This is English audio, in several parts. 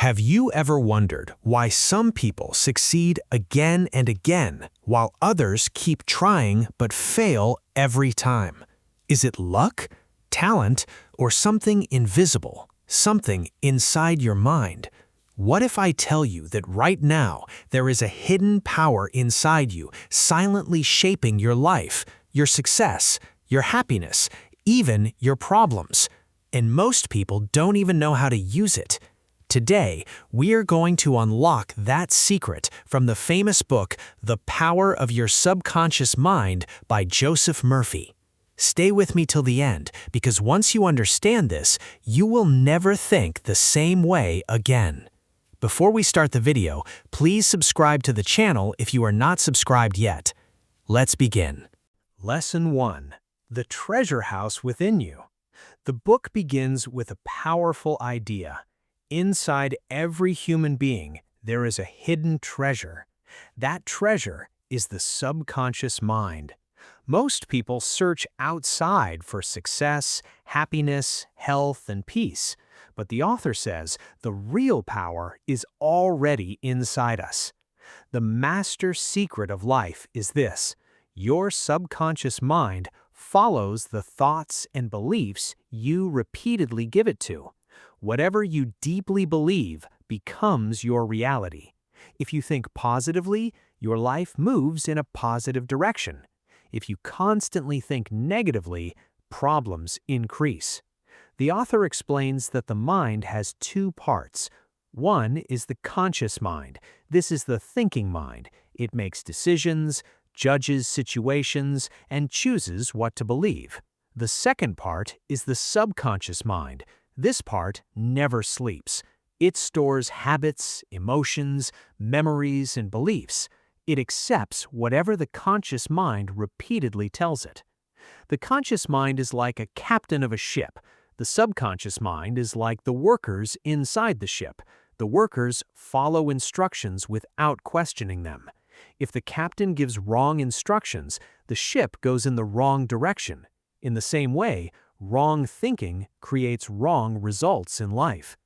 Have you ever wondered why some people succeed again and again while others keep trying but fail every time? Is it luck, talent, or something invisible, something inside your mind? What if I tell you that right now there is a hidden power inside you silently shaping your life, your success, your happiness, even your problems? And most people don't even know how to use it. Today, we are going to unlock that secret from the famous book, The Power of Your Subconscious Mind by Joseph Murphy. Stay with me till the end, because once you understand this, you will never think the same way again. Before we start the video, please subscribe to the channel if you are not subscribed yet. Let's begin. Lesson 1. The Treasure House Within You. The book begins with a powerful idea. Inside every human being, there is a hidden treasure. That treasure is the subconscious mind. Most people search outside for success, happiness, health, and peace. But the author says the real power is already inside us. The master secret of life is this: your subconscious mind follows the thoughts and beliefs you repeatedly give it to. Whatever you deeply believe becomes your reality. If you think positively, your life moves in a positive direction. If you constantly think negatively, problems increase. The author explains that the mind has two parts. One is the conscious mind. This is the thinking mind. It makes decisions, judges situations, and chooses what to believe. The second part is the subconscious mind. This part never sleeps. It stores habits, emotions, memories, and beliefs. It accepts whatever the conscious mind repeatedly tells it. The conscious mind is like a captain of a ship. The subconscious mind is like the workers inside the ship. The workers follow instructions without questioning them. If the captain gives wrong instructions, the ship goes in the wrong direction. In the same way, wrong thinking creates wrong results in life.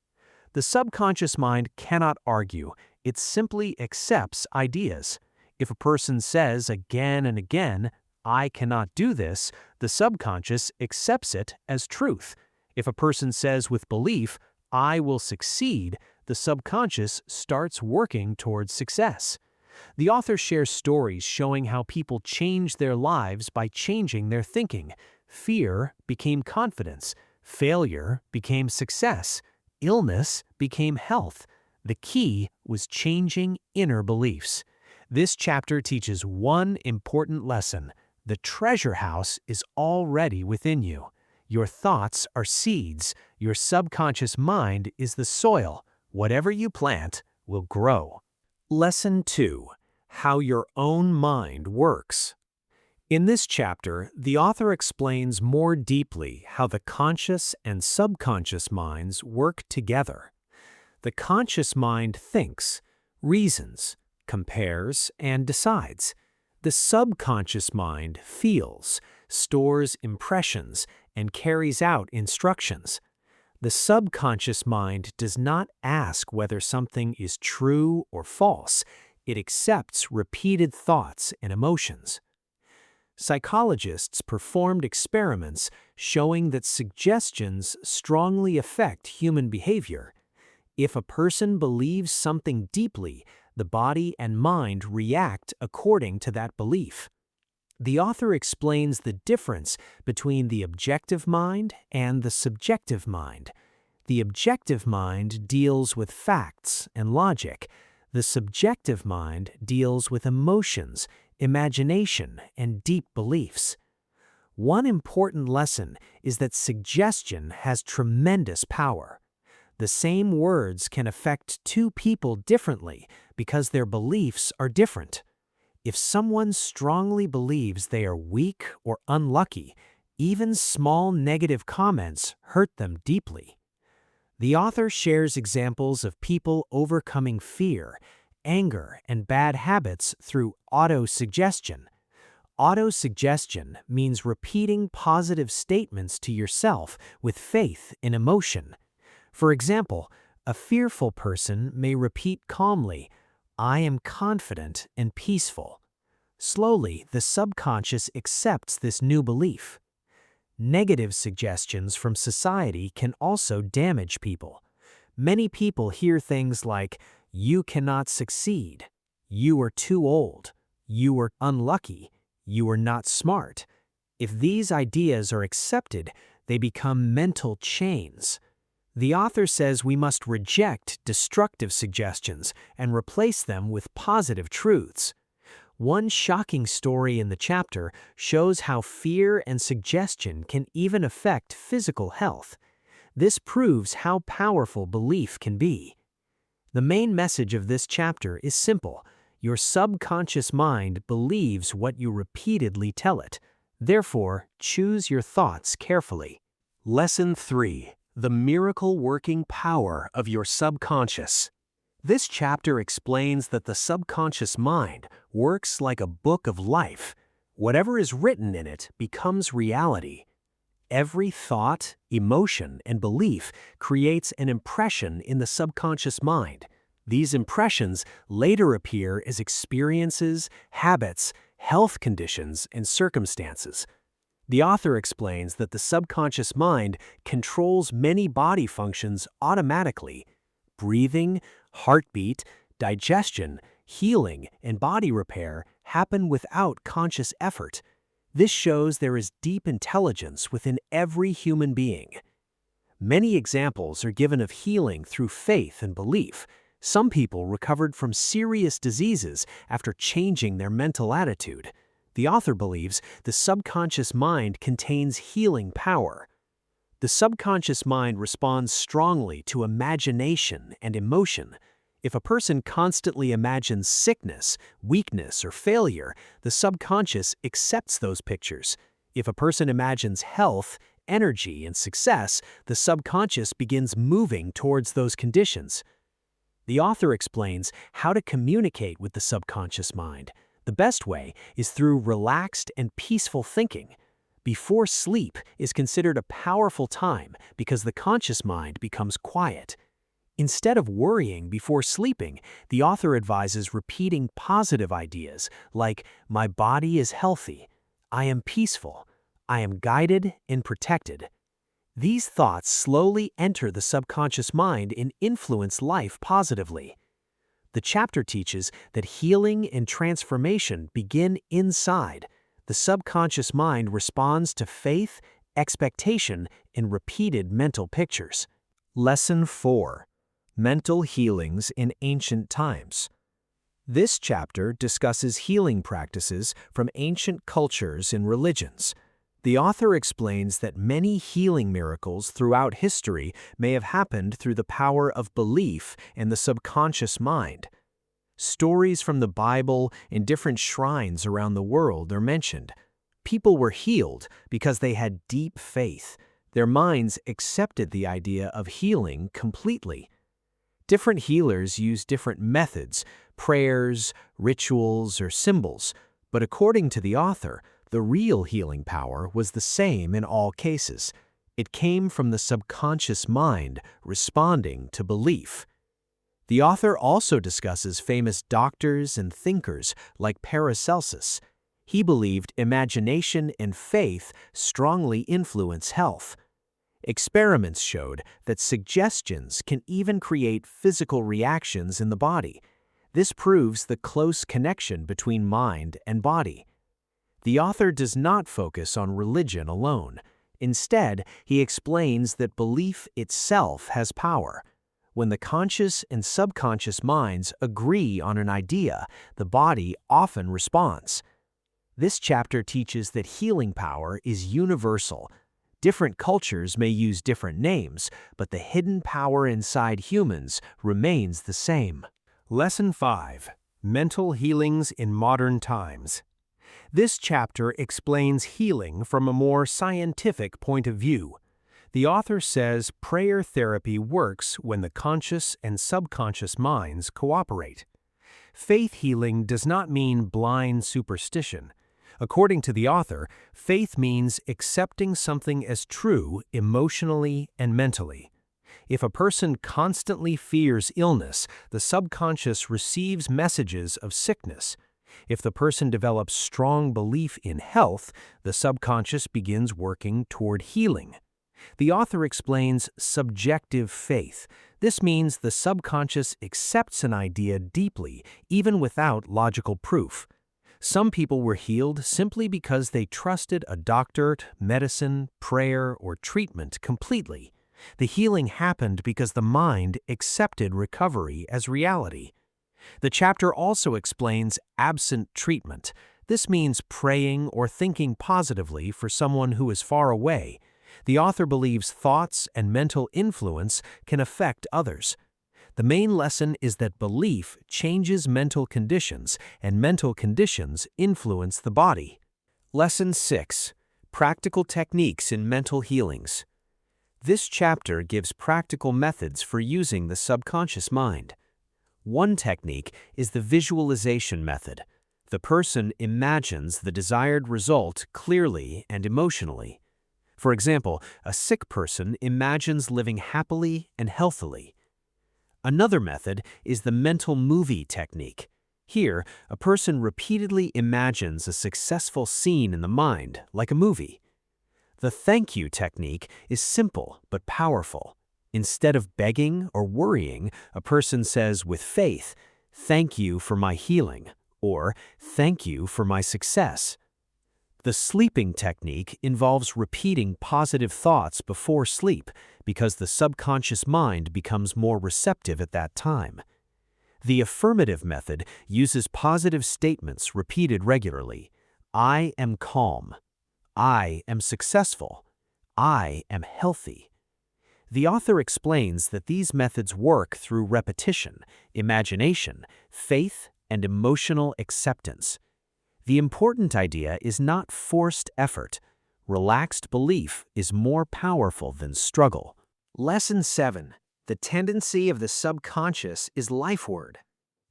The subconscious mind cannot argue. It simply accepts ideas. If a person says again and again, "I cannot do this," the subconscious accepts it as truth. If a person says with belief, "I will succeed," the subconscious starts working towards success. The author shares stories showing how people change their lives by changing their thinking. Fear became confidence. Failure became success. Illness became health. The key was changing inner beliefs. This chapter teaches one important lesson. The treasure house is already within you. Your thoughts are seeds. Your subconscious mind is the soil. Whatever you plant will grow. Lesson 2. How your own mind works. In this chapter, the author explains more deeply how the conscious and subconscious minds work together. The conscious mind thinks, reasons, compares, and decides. The subconscious mind feels, stores impressions, and carries out instructions. The subconscious mind does not ask whether something is true or false. It accepts repeated thoughts and emotions. Psychologists performed experiments showing that suggestions strongly affect human behavior. If a person believes something deeply, the body and mind react according to that belief. The author explains the difference between the objective mind and the subjective mind. The objective mind deals with facts and logic. The subjective mind deals with emotions, imagination, and deep beliefs. One important lesson is that suggestion has tremendous power. The same words can affect two people differently because their beliefs are different. If someone strongly believes they are weak or unlucky, even small negative comments hurt them deeply. The author shares examples of people overcoming fear, anger, and bad habits through autosuggestion. Autosuggestion means repeating positive statements to yourself with faith in emotion. For example, A fearful person may repeat calmly, "I am confident and peaceful." Slowly, the subconscious accepts this new belief. Negative suggestions from society can also damage people. Many people hear things like, "You cannot succeed," "You are too old," "You are unlucky," "You are not smart." If these ideas are accepted, they become mental chains. The author says we must reject destructive suggestions and replace them with positive truths. One shocking story in the chapter shows how fear and suggestion can even affect physical health. This proves how powerful belief can be. The main message of this chapter is simple. Your subconscious mind believes what you repeatedly tell it. Therefore, choose your thoughts carefully. Lesson 3. The miracle-working power of your subconscious. This chapter explains that the subconscious mind works like a book of life. Whatever is written in it becomes reality. Every thought, emotion, and belief creates an impression in the subconscious mind. These impressions later appear as experiences, habits, health conditions, and circumstances. The author explains that the subconscious mind controls many body functions automatically. Breathing, heartbeat, digestion, healing, and body repair happen without conscious effort. This shows there is deep intelligence within every human being. Many examples are given of healing through faith and belief. Some people recovered from serious diseases after changing their mental attitude. The author believes the subconscious mind contains healing power. The subconscious mind responds strongly to imagination and emotion. If a person constantly imagines sickness, weakness, or failure, the subconscious accepts those pictures. If a person imagines health, energy, and success, the subconscious begins moving towards those conditions. The author explains how to communicate with the subconscious mind. The best way is through relaxed and peaceful thinking. Before sleep is considered a powerful time because the conscious mind becomes quiet. Instead of worrying before sleeping, the author advises repeating positive ideas like, "My body is healthy," "I am peaceful," "I am guided and protected." These thoughts slowly enter the subconscious mind and influence life positively. The chapter teaches that healing and transformation begin inside. The subconscious mind responds to faith, expectation, and repeated mental pictures. Lesson 4. Mental healings in ancient times. This chapter discusses healing practices from ancient cultures and religions. The author explains that many healing miracles throughout history may have happened through the power of belief and the subconscious mind. Stories from the Bible and different shrines around the world are mentioned. People were healed because they had deep faith. Their minds accepted the idea of healing completely. Different healers use different methods, prayers, rituals, or symbols, but according to the author, the real healing power was the same in all cases. It came from the subconscious mind responding to belief. The author also discusses famous doctors and thinkers like Paracelsus. He believed imagination and faith strongly influence health. Experiments showed that suggestions can even create physical reactions in the body. This proves the close connection between mind and body. The author does not focus on religion alone. Instead, he explains that belief itself has power. When the conscious and subconscious minds agree on an idea, the body often responds. This chapter teaches that healing power is universal. Different cultures may use different names, but the hidden power inside humans remains the same. Lesson 5. Mental healings in modern times. This chapter explains healing from a more scientific point of view. The author says prayer therapy works when the conscious and subconscious minds cooperate. Faith healing does not mean blind superstition. According to the author, faith means accepting something as true emotionally and mentally. If a person constantly fears illness, the subconscious receives messages of sickness. If the person develops strong belief in health, the subconscious begins working toward healing. The author explains subjective faith. This means the subconscious accepts an idea deeply, even without logical proof. Some people were healed simply because they trusted a doctor, medicine, prayer, or treatment completely. The healing happened because the mind accepted recovery as reality. The chapter also explains absent treatment. This means praying or thinking positively for someone who is far away. The author believes thoughts and mental influence can affect others. The main lesson is that belief changes mental conditions, and mental conditions influence the body. Lesson 6. Practical Techniques in Mental Healings. This chapter gives practical methods for using the subconscious mind. One technique is the visualization method. The person imagines the desired result clearly and emotionally. For example, a sick person imagines living happily and healthily. Another method is the mental movie technique. Here, a person repeatedly imagines a successful scene in the mind, like a movie. The thank you technique is simple but powerful. Instead of begging or worrying, a person says with faith, "Thank you for my healing," or "Thank you for my success." The sleeping technique involves repeating positive thoughts before sleep because the subconscious mind becomes more receptive at that time. The affirmative method uses positive statements repeated regularly. I am calm. I am successful. I am healthy. The author explains that these methods work through repetition, imagination, faith, and emotional acceptance. The important idea is not forced effort. Relaxed belief is more powerful than struggle. Lesson 7. The tendency of the subconscious is lifeward.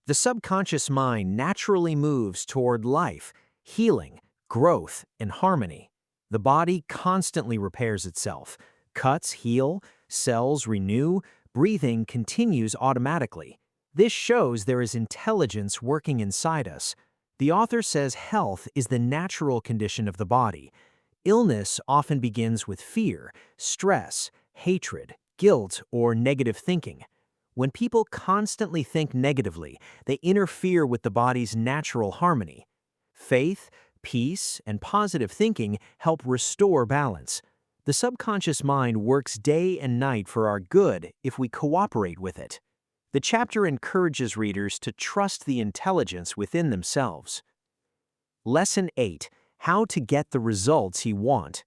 The subconscious mind naturally moves toward life, healing, growth, and harmony. The body constantly repairs itself. Cuts heal, cells renew, breathing continues automatically. This shows there is intelligence working inside us. The author says health is the natural condition of the body. Illness often begins with fear, stress, hatred, guilt, or negative thinking. When people constantly think negatively, they interfere with the body's natural harmony. Faith, peace, and positive thinking help restore balance. The subconscious mind works day and night for our good if we cooperate with it. The chapter encourages readers to trust the intelligence within themselves. Lesson 8. How to get the results you want.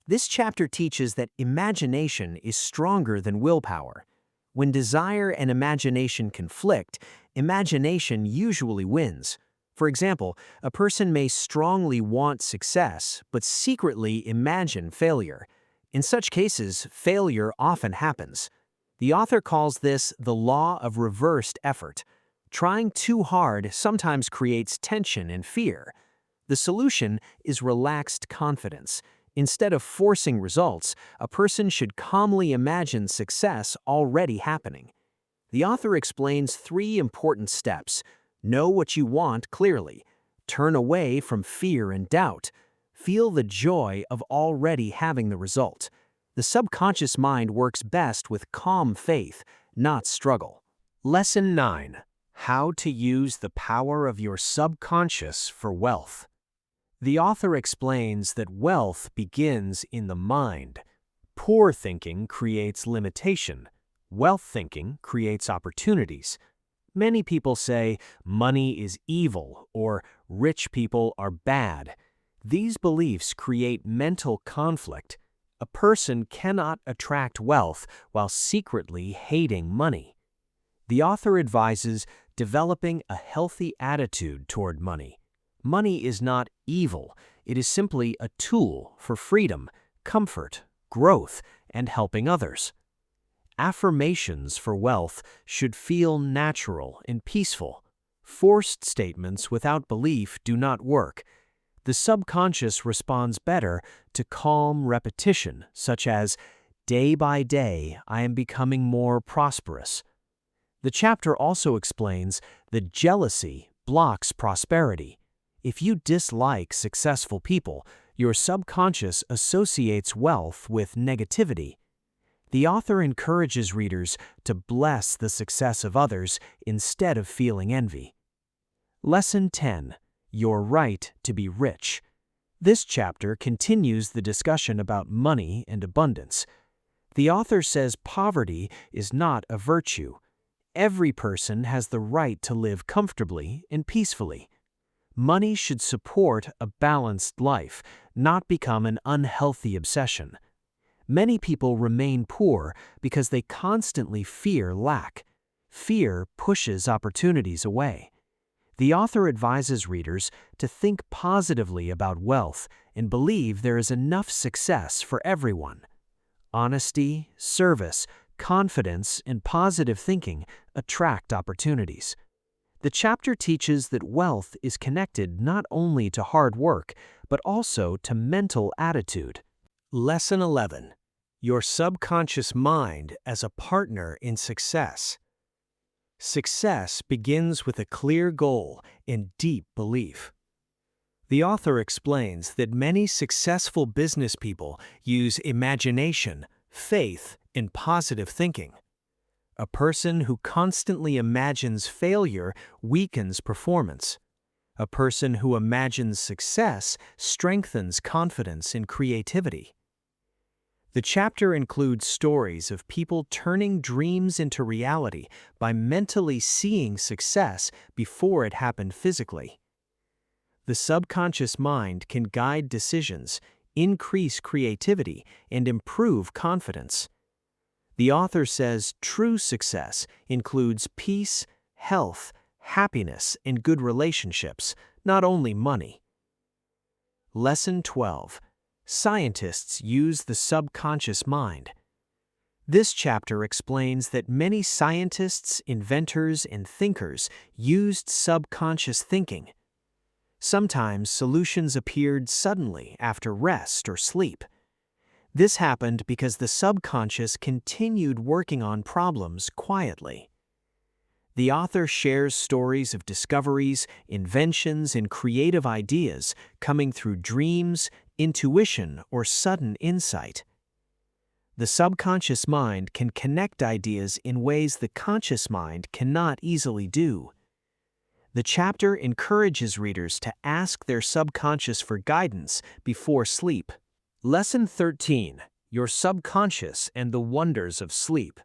This chapter teaches that imagination is stronger than willpower. When desire and imagination conflict, imagination usually wins. For example, a person may strongly want success, but secretly imagine failure. In such cases, failure often happens. The author calls this the law of reversed effort. Trying too hard sometimes creates tension and fear. The solution is relaxed confidence. Instead of forcing results, a person should calmly imagine success already happening. The author explains 3 important steps. Know what you want clearly. Turn away from fear and doubt. Feel the joy of already having the result. The subconscious mind works best with calm faith, not struggle. Lesson 9. How to use the power of your subconscious for wealth. The author explains that wealth begins in the mind. Poor thinking creates limitation. Wealth thinking creates opportunities. Many people say money is evil or rich people are bad. These beliefs create mental conflict. A person cannot attract wealth while secretly hating money. The author advises developing a healthy attitude toward money. Money is not evil. It is simply a tool for freedom, comfort, growth, and helping others. Affirmations for wealth should feel natural and peaceful. Forced statements without belief do not work. The subconscious responds better to calm repetition, such as, Day by day, I am becoming more prosperous. The chapter also explains that jealousy blocks prosperity. If you dislike successful people, your subconscious associates wealth with negativity. The author encourages readers to bless the success of others instead of feeling envy. Lesson 10. Your right to be rich. This chapter continues the discussion about money and abundance. The author says poverty is not a virtue. Every person has the right to live comfortably and peacefully. Money should support a balanced life, not become an unhealthy obsession. Many people remain poor because they constantly fear lack. Fear pushes opportunities away. The author advises readers to think positively about wealth and believe there is enough success for everyone. Honesty, service, confidence, and positive thinking attract opportunities. The chapter teaches that wealth is connected not only to hard work, but also to mental attitude. Lesson 11. Your subconscious mind as a partner in success. Success begins with a clear goal and deep belief. The author explains that many successful business people use imagination, faith, and positive thinking. A person who constantly imagines failure weakens performance. A person who imagines success strengthens confidence and creativity. The chapter includes stories of people turning dreams into reality by mentally seeing success before it happened physically. The subconscious mind can guide decisions, increase creativity, and improve confidence. The author says true success includes peace, health, happiness, and good relationships, not only money. Lesson 12. Scientists use the subconscious mind. This chapter explains that many scientists, inventors, and thinkers used subconscious thinking. Sometimes solutions appeared suddenly after rest or sleep. This happened because the subconscious continued working on problems quietly. The author shares stories of discoveries, inventions, and creative ideas coming through dreams, intuition, or sudden insight. The subconscious mind can connect ideas in ways the conscious mind cannot easily do. The chapter encourages readers to ask their subconscious for guidance before sleep. Lesson 13. Your subconscious and the wonders of sleep.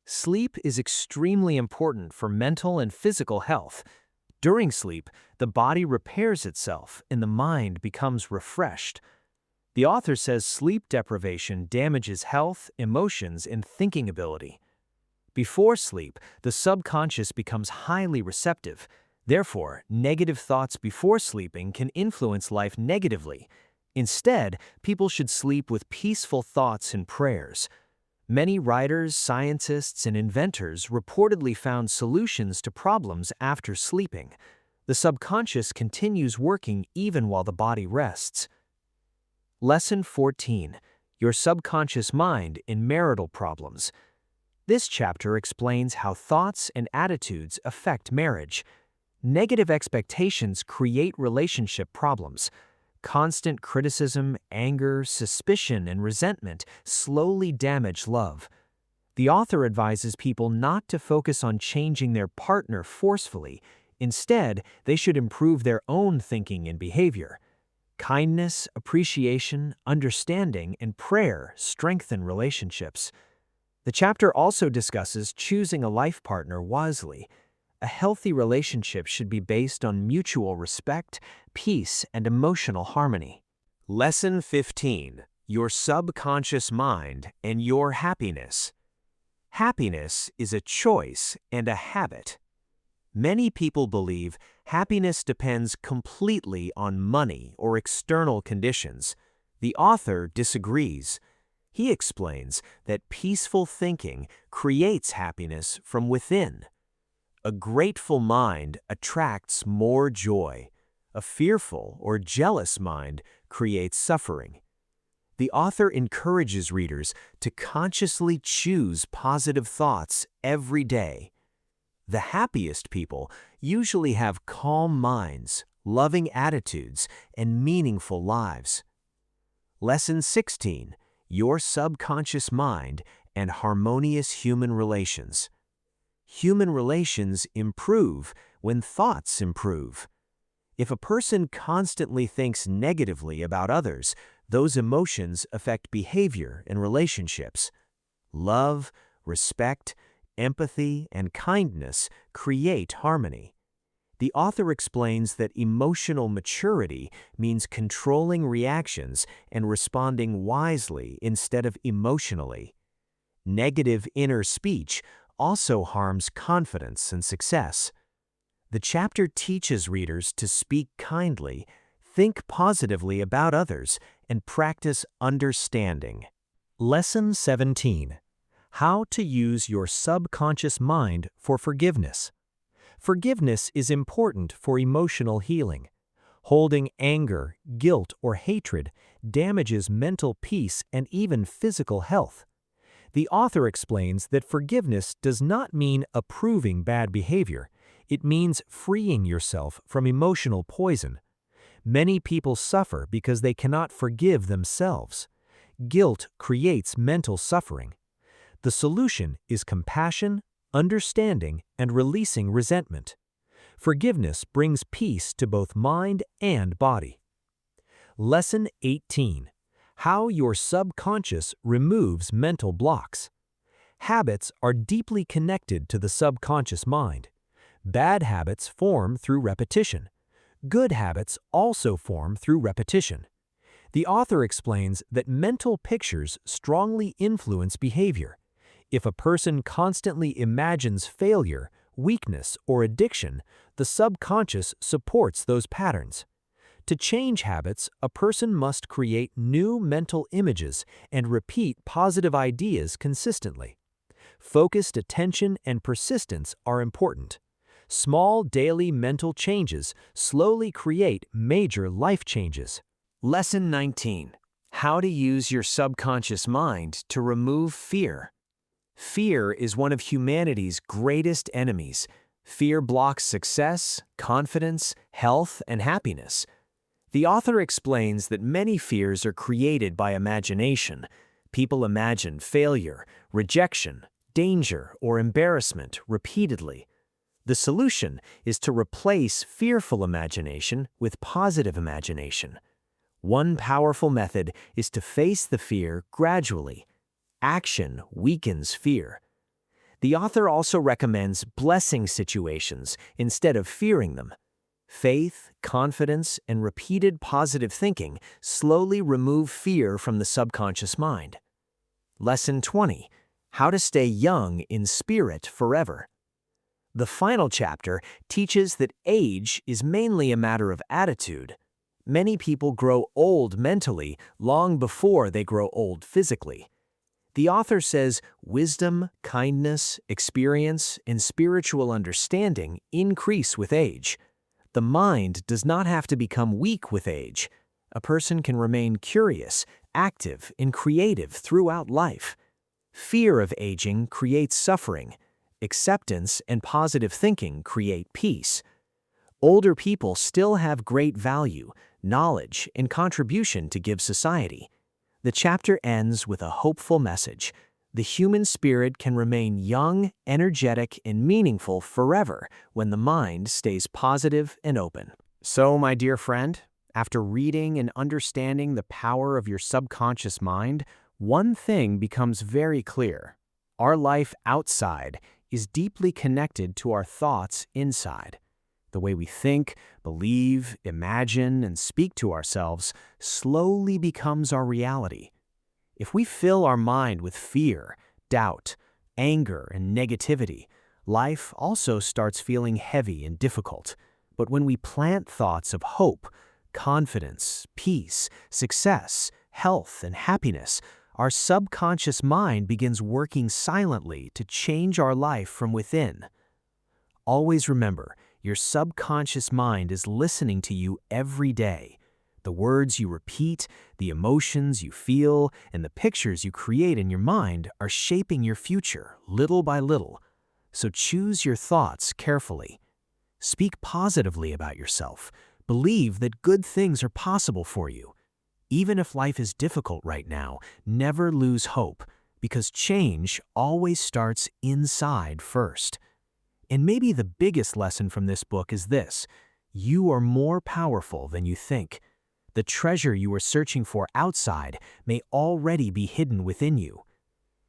Sleep is extremely important for mental and physical health. During sleep, the body repairs itself and the mind becomes refreshed. The author says sleep deprivation damages health, emotions, and thinking ability. Before sleep, the subconscious becomes highly receptive. Therefore, negative thoughts before sleeping can influence life negatively. Instead, people should sleep with peaceful thoughts and prayers. Many writers, scientists, and inventors reportedly found solutions to problems after sleeping. The subconscious continues working even while the body rests. Lesson 14. Your subconscious mind in marital problems. This chapter explains how thoughts and attitudes affect marriage. Negative expectations create relationship problems. Constant criticism, anger, suspicion, and resentment slowly damage love. The author advises people not to focus on changing their partner forcefully. Instead, they should improve their own thinking and behavior. Kindness, appreciation, understanding, and prayer strengthen relationships. The chapter also discusses choosing a life partner wisely. A healthy relationship should be based on mutual respect, peace, and emotional harmony. Lesson 15. Your subconscious mind and your happiness. Happiness is a choice and a habit. Many people believe happiness depends completely on money or external conditions. The author disagrees. He explains that peaceful thinking creates happiness from within. A grateful mind attracts more joy. A fearful or jealous mind creates suffering. The author encourages readers to consciously choose positive thoughts every day. The happiest people usually have calm minds, loving attitudes, and meaningful lives. Lesson 16: Your subconscious mind and harmonious human relations. Human relations improve when thoughts improve. If a person constantly thinks negatively about others, those emotions affect behavior and relationships. Love, respect, empathy, and kindness create harmony. The author explains that emotional maturity means controlling reactions and responding wisely instead of emotionally. Negative inner speech also harms confidence and success. The chapter teaches readers to speak kindly, think positively about others, and practice understanding. Lesson 17: How to use your subconscious mind for forgiveness. Forgiveness is important for emotional healing. Holding anger, guilt, or hatred damages mental peace and even physical health. The author explains that forgiveness does not mean approving bad behavior. It means freeing yourself from emotional poison. Many people suffer because they cannot forgive themselves. Guilt creates mental suffering. The solution is compassion, understanding, and releasing resentment. Forgiveness brings peace to both mind and body. Lesson 18: How your subconscious removes mental blocks. Habits are deeply connected to the subconscious mind. Bad habits form through repetition. Good habits also form through repetition. The author explains that mental pictures strongly influence behavior. If a person constantly imagines failure, weakness, or addiction, the subconscious supports those patterns. To change habits, a person must create new mental images and repeat positive ideas consistently. Focused attention and persistence are important. Small daily mental changes slowly create major life changes. Lesson 19: How to use your subconscious mind to remove fear. Fear is one of humanity's greatest enemies. Fear blocks success, confidence, health, and happiness. The author explains that many fears are created by imagination. People imagine failure, rejection, danger, or embarrassment repeatedly. The solution is to replace fearful imagination with positive imagination. One powerful method is to face the fear gradually. Action weakens fear. The author also recommends blessing situations instead of fearing them. Faith, confidence, and repeated positive thinking slowly remove fear from the subconscious mind. Lesson 20: How to stay young in spirit forever. The final chapter teaches that age is mainly a matter of attitude. Many people grow old mentally long before they grow old physically. The author says wisdom, kindness, experience, and spiritual understanding increase with age. The mind does not have to become weak with age. A person can remain curious, active, and creative throughout life. Fear of aging creates suffering. Acceptance and positive thinking create peace. Older people still have great value, knowledge, and contribution to give society. The chapter ends with a hopeful message. The human spirit can remain young, energetic, and meaningful forever when the mind stays positive and open. So, my dear friend, after reading and understanding the power of your subconscious mind, one thing becomes very clear. Our life outside is deeply connected to our thoughts inside. The way we think, believe, imagine, and speak to ourselves slowly becomes our reality. If we fill our mind with fear, doubt, anger, and negativity, life also starts feeling heavy and difficult. But when we plant thoughts of hope, confidence, peace, success, health, and happiness, our subconscious mind begins working silently to change our life from within. Always remember, your subconscious mind is listening to you every day. The words you repeat, the emotions you feel, and the pictures you create in your mind are shaping your future little by little. So choose your thoughts carefully. Speak positively about yourself. Believe that good things are possible for you. Even if life is difficult right now, never lose hope, because change always starts inside first. And maybe the biggest lesson from this book is this: you are more powerful than you think. The treasure you are searching for outside may already be hidden within you.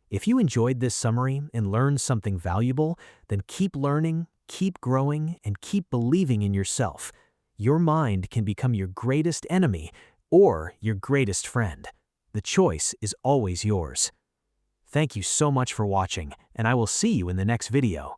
If you enjoyed this summary and learned something valuable, then keep learning, keep growing, and keep believing in yourself. Your mind can become your greatest enemy or your greatest friend. The choice is always yours. Thank you so much for watching, and I will see you in the next video.